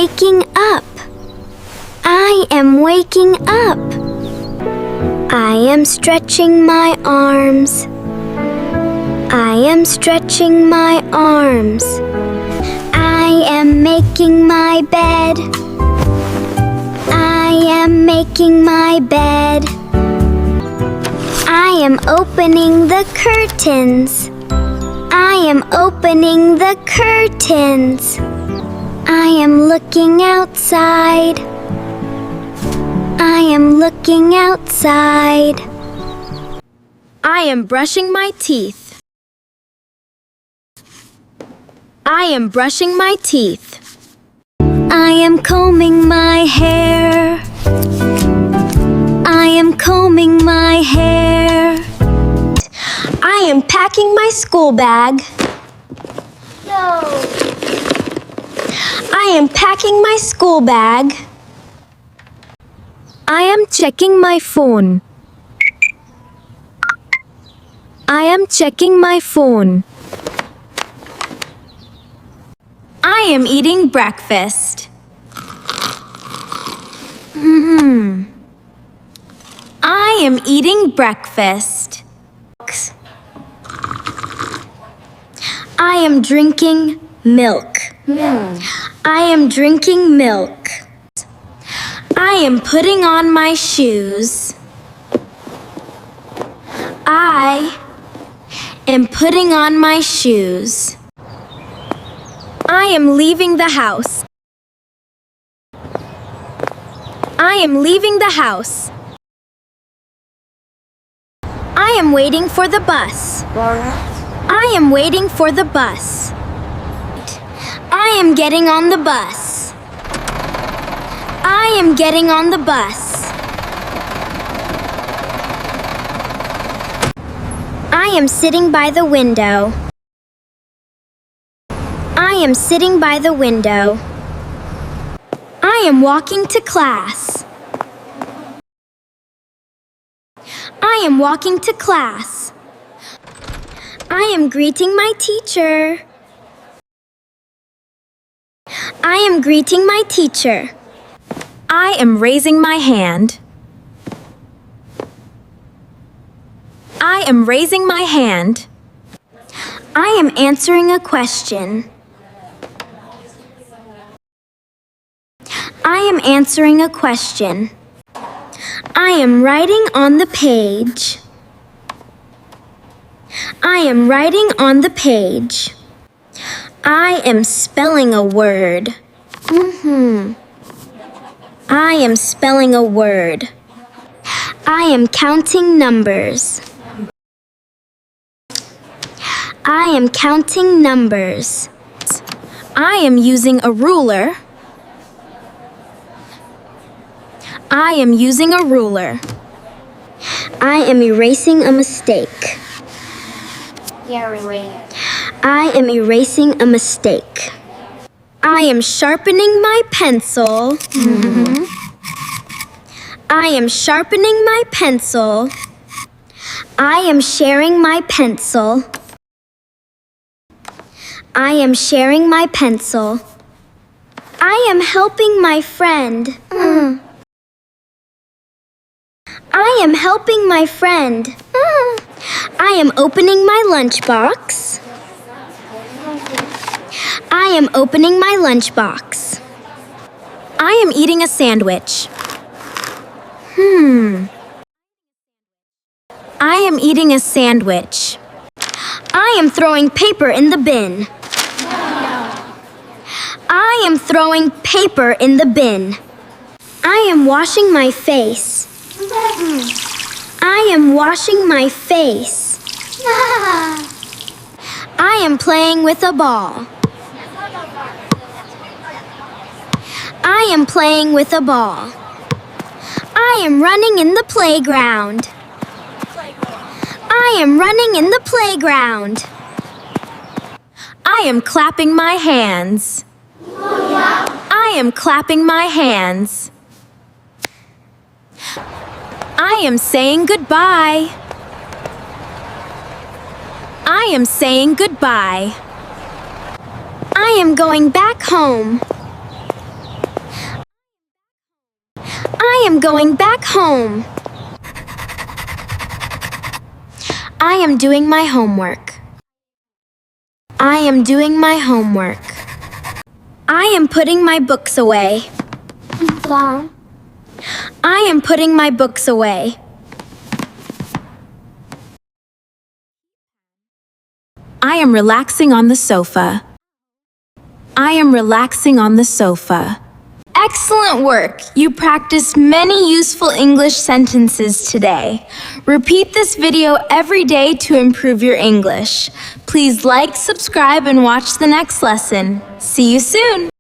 waking up. I am waking up. I am stretching my arms. I am stretching my arms. I am making my bed. I am making my bed. I am opening the curtains. I am opening the curtains. I am looking outside. I am looking outside. I am brushing my teeth. I am brushing my teeth. I am combing my hair. I am combing my hair. I am packing my school bag. I am packing my school bag. I am checking my phone. I am checking my phone. I am eating breakfast. I am eating breakfast. I am drinking milk. I am drinking milk. I am putting on my shoes. I am putting on my shoes. I am leaving the house. I am leaving the house. I am waiting for the bus. I am waiting for the bus. I am getting on the bus. I am getting on the bus. I am sitting by the window. I am sitting by the window. I am walking to class. I am walking to class. I am greeting my teacher. I am greeting my teacher. I am raising my hand. I am raising my hand. I am answering a question. I am answering a question. I am writing on the page. I am writing on the page. I am spelling a word. I am spelling a word. I am counting numbers. I am counting numbers. I am using a ruler. I am using a ruler. I am erasing a mistake. I am erasing a mistake. I am sharpening my pencil. I am sharpening my pencil. I am sharing my pencil. I am sharing my pencil. I am helping my friend. I am helping my friend. I am opening my lunchbox. I am opening my lunchbox. I am eating a sandwich. I am eating a sandwich. I am throwing paper in the bin. I am throwing paper in the bin. I am washing my face. I am washing my face. I am playing with a ball. I am playing with a ball. I am running in the playground. I am running in the playground. I am clapping my hands. I am clapping my hands. I am saying goodbye. I am saying goodbye. I am going back home. going back home. I am doing my homework. I am doing my homework. I am putting my books away. I am putting my books away. I am relaxing on the sofa. I am relaxing on the sofa. Excellent work! You practiced many useful English sentences today. Repeat this video every day to improve your English. Please like, subscribe, and watch the next lesson. See you soon!